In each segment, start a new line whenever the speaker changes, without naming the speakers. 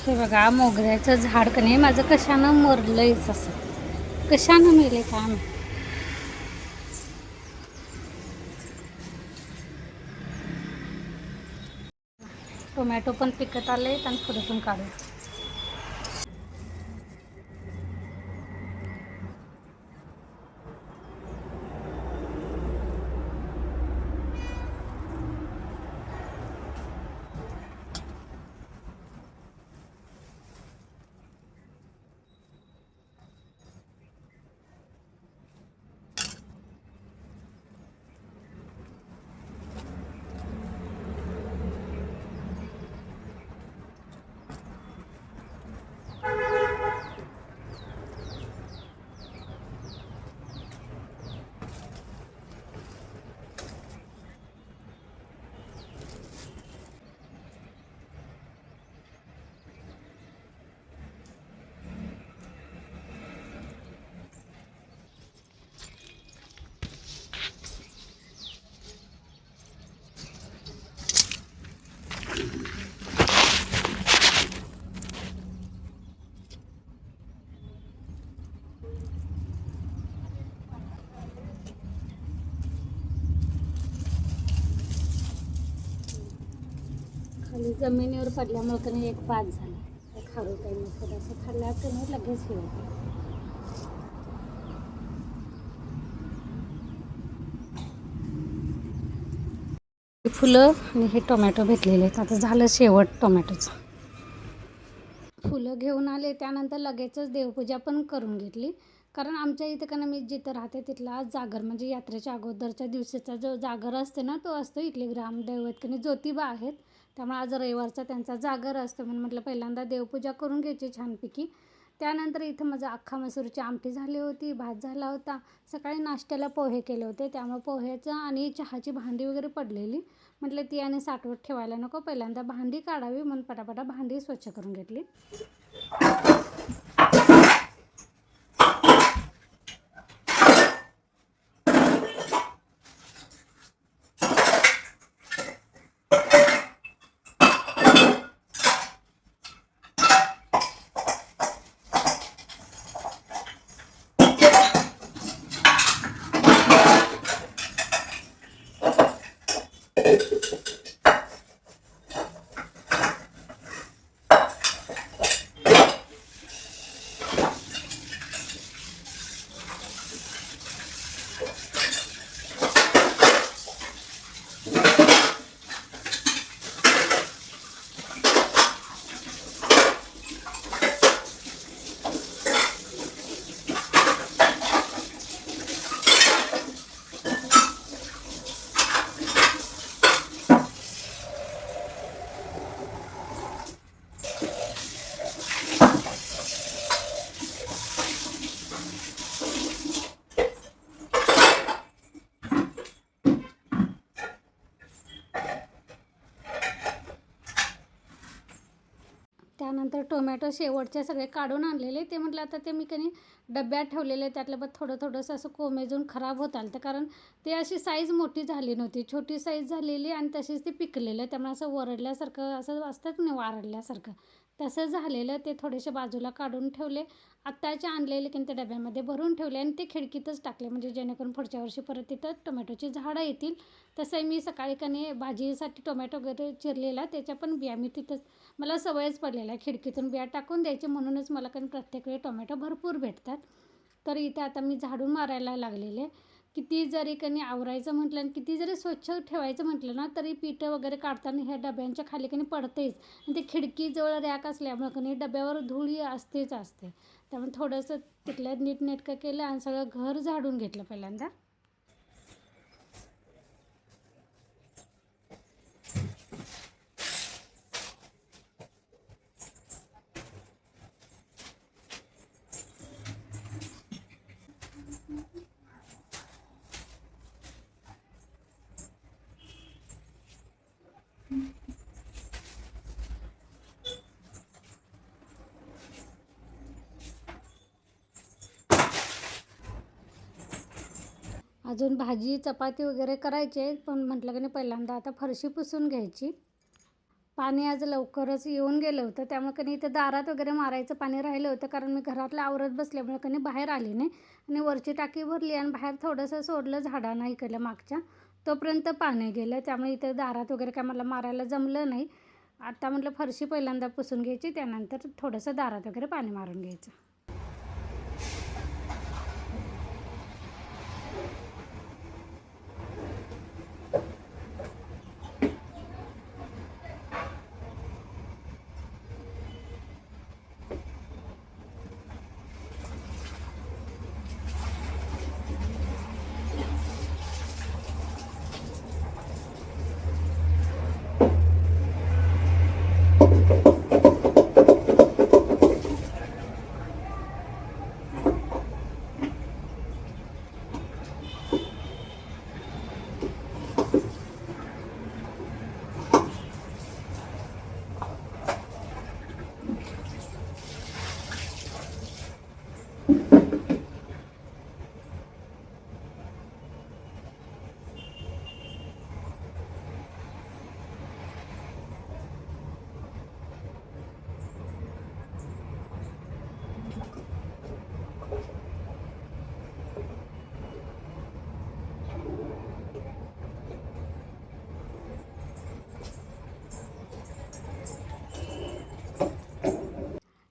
हे बघा मोगऱ्याचं झाड का नाही माझं कशानं मरलंयच असं. कशानं मेले काय माहित. टोमॅटो पण पिकत आले आणि पुढे पण काढू. खाली जमिनीवर पडल्यामुळे का नाही एक पाच झाला. खारू काही नको असं खाल्ल्यावर का नाही लगेच हे होतं. फुलं आणि हे टोमॅटो भेटलेले आहेत. आता झालं शेवट टोमॅटोचं. फुलं घेऊन आले त्यानंतर लगेचच देवपूजा पण करून घेतली. कारण आमच्या इथे का मी जिथं राहते तिथला जागर म्हणजे यात्रेच्या अगोदरच्या दिवशीचा जो जागर असते ना तो असतो. इथले ग्रामदैवत की ज्योतिबा आहेत. त्यामुळे आज रविवारचा त्यांचा जागर असतो म्हणून म्हटलं पहिल्यांदा देवपूजा करून घ्यायची छानपैकी. त्यानंतर इथं माझं अख्खा मसूरची आमटी झाली होती, भात झाला होता. सकाळी नाश्त्याला पोहे केले होते त्यामुळे पोह्याचं आणि चहाची भांडी वगैरे पडलेली. म्हटलं ती आणि साठवत ठेवायला नको, पहिल्यांदा भांडी काढावी म्हणून पटापटा भांडी स्वच्छ करून घेतली. त्यानंतर टोमॅटो शेवटचे सगळे काढून आणलेले ते म्हटलं आता ते मी डब्यात ठेवलेले त्यातलं पण थोडंसं असं कोमेजून खराब होत आलं. कारण ते अशी साईज मोठी झाली नव्हती, छोटी साईज झालेली आणि तशीच ती पिकलेलं. त्यामुळे असं वरडल्यासारखं असं असतात ना वारडल्यासारखं तसं झालेलं. ते थोडेसे बाजूला काढून ठेवले. आत्ताचे आणलेले ते डब्यामध्ये भरून ठेवले आणि ते खिडकीतच टाकले म्हणजे जेणेकरून पुढच्या वर्षी परत तिथं टोमॅटोची झाडं येतील. तसंही मी सकाळी भाजीसाठी टोमॅटो वगैरे चिरलेला त्याच्या पण बिया मी तिथंच मला सवयच पडलेला आहे खिडकीतून बिया टाकून द्यायची म्हणूनच मला प्रत्येक वेळी टोमॅटो भरपूर भेटतात. तर इथे आता मी झाडून मारायला लागलेले. किती जरी आवरायचं म्हटलं आणि किती जरी स्वच्छ ठेवायचं म्हटलं ना तरी पीठं वगैरे काढताना ह्या डब्यांच्या खाली पडतेच आणि ते खिडकीजवळ रॅक असल्यामुळे डब्यावर धुळी असतेच असते. त्यामुळे थोडंसं तिथलं नीटनेटकं केलं आणि सगळं घर झाडून घेतलं पहिल्यांदा. अजून भाजी चपाती वगैरे करायचे पण म्हटलं पहिल्यांदा आता फरशी पुसून घ्यायची. पाणी आज लवकरच येऊन गेलं होतं, त्यामुळे कणी इथं दारात वगैरे मारायचं पाणी राहिलं होतं, कारण मी घरातलं आवरत बसल्यामुळे कणी बाहेर आली नाही आणि वरची टाकी भरली आणि बाहेर थोडंसं सोडलं झाडांना इकडल्या मागच्या, तोपर्यंत पाणी गेलं. त्यामुळे इथं दारात वगैरे काय मला मारायला जमलं नाही. आता म्हटलं फरशी पहिल्यांदा पुसून घ्यायची, त्यानंतर थोडंसं दारात वगैरे पाणी मारून घ्यायचं.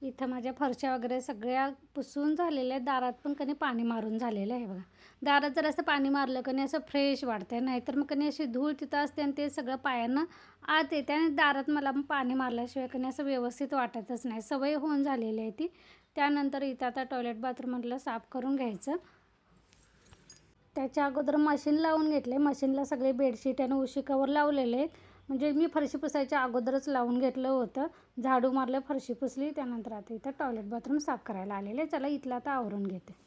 इथं माझ्या फरशा वगैरे सगळ्या पुसून झालेल्या आहेत. दारात पण कधी पाणी मारून झालेलं आहे बघा. दारात जर असं पाणी मारलं कधी असं फ्रेश वाटतं, नाहीतर मग कधी अशी धूळ तिथं असते आणि ते सगळं पायांना आत येते आणि दारात मला पाणी मारल्याशिवाय कधी असं व्यवस्थित वाटतच नाही. सवय होऊन झालेली आहे ती. त्यानंतर इथं आता टॉयलेट बाथरूममधलं साफ करून घ्यायचं. त्याच्या अगोदर मशीन लावून घेतले. मशीनला सगळे बेडशीट आणि उशी कवर लावलेले आहेत. म्हणजे मी फरशी पुसायच्या अगोदरच लावून घेतलं होतं. झाडू मारलं, फरशी पुसली. त्यानंतर आता इथं टॉयलेट बाथरूम साफ करायला आलेले. चला इथलं आता आवरून घेते.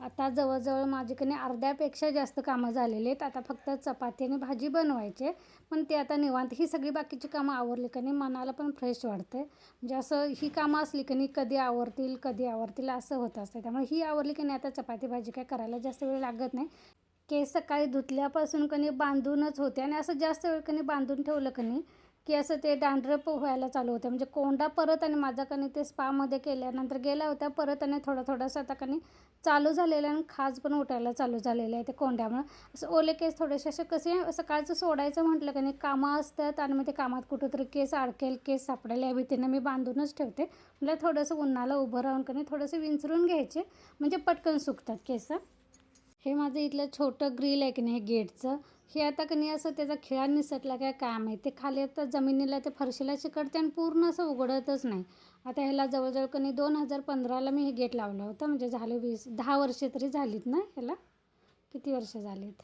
आता जवळजवळ माझ्याकडे अर्ध्यापेक्षा जास्त कामं झालेली आहेत. आता फक्त चपाती आणि भाजी बनवायची आहे. पण ते आता निवांत ही सगळी बाकीची कामं आवरली की नाही मनाला पण फ्रेश वाटते. म्हणजे असं ही कामं असली की नाही कधी आवरतील असं होत असतं. त्यामुळे ही आवरली की नाही आता चपाती भाजी काय करायला जास्त वेळ लागत नाही. केस सकाळी धुतल्यापासून कणी बांधूनच होते आणि असं जास्त वेळ कणी बांधून ठेवलं कणी की असं ते डॅन्ड्रफ व्हायला चालू होतं. म्हणजे कोंडा परत आणि माझा कणी ते स्पामध्ये केल्यानंतर गेला होता परत आणि थोडंसं आता कणी चालू झालेलं आणि खाज पण उठायला चालू झालेलं आहे ते कोंड्यामुळं. असं ओले केस थोडेसे असे कसे सकाळचं सोडायचं म्हटलं की नाही कामं असतात आणि मग ते कामात कुठंतरी केस अडकेल, केस सापडेल या भीतीनं मी बांधूनच ठेवते. म्हणजे थोडंसं उन्हाला उभं राहून की नाही थोडंसं विंचरून घ्यायचे म्हणजे पटकन सुकतात केस. हे माझं इथलं छोटं ग्रिल आहे की नाही गेटचं, हे आता की नाही असं त्याचा खिळा निसटला काय काम आहे ते खाली आता जमिनीला ते फरशीला चिकटते आणि पूर्ण असं उघडतच नाही. आता ह्याला जवळजवळ की नाही 2015ला मी हे गेट लावलं होतं. म्हणजे झाले 10 वर्षे तरी झालीत ना ह्याला. किती वर्ष झालीत?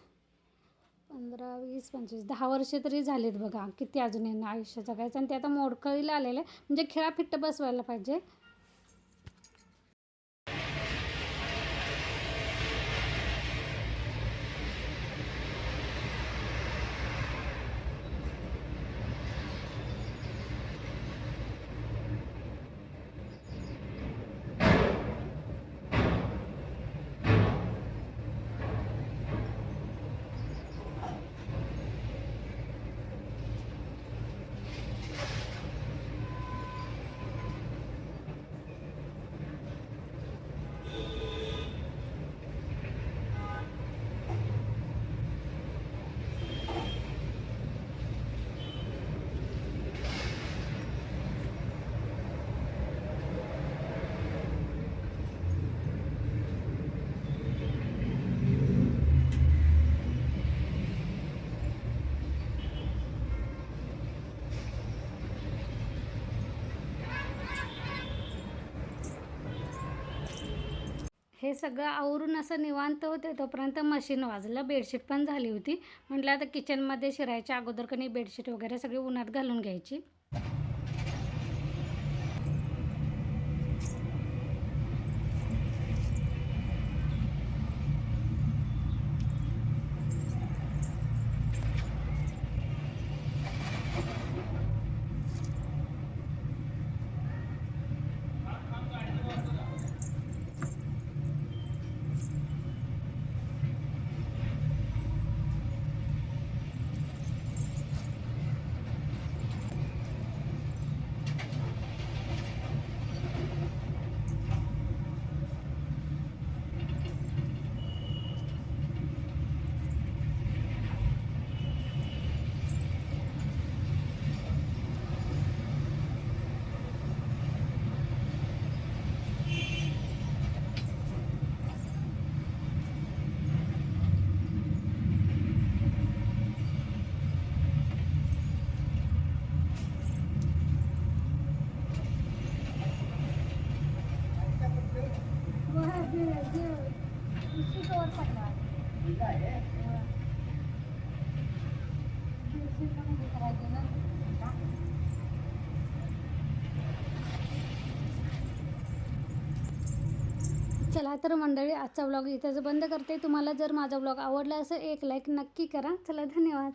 15, 20, 25, 10 वर्षे तरी झालीत बघा. किती अजून यांना आयुष्य जगायचं आणि ते आता मोडकळीला आलेलं आहे. म्हणजे खिळा फिट्ट बसवायला पाहिजे. हे सगळं आवरून असं निवांत होते तोपर्यंत मशीन वाजलं. बेडशीट पण झाली होती. म्हटलं आता किचनमध्ये शिरायच्या अगोदर कणी बेडशीट वगैरे सगळी उन्हात घालून घ्यायची. चला तर मंडळी, आजचा व्लॉग इथेच बंद करते. तुम्हाला जर माझा व्लॉग आवडला असेल एक लाईक नक्की करा. चला, धन्यवाद.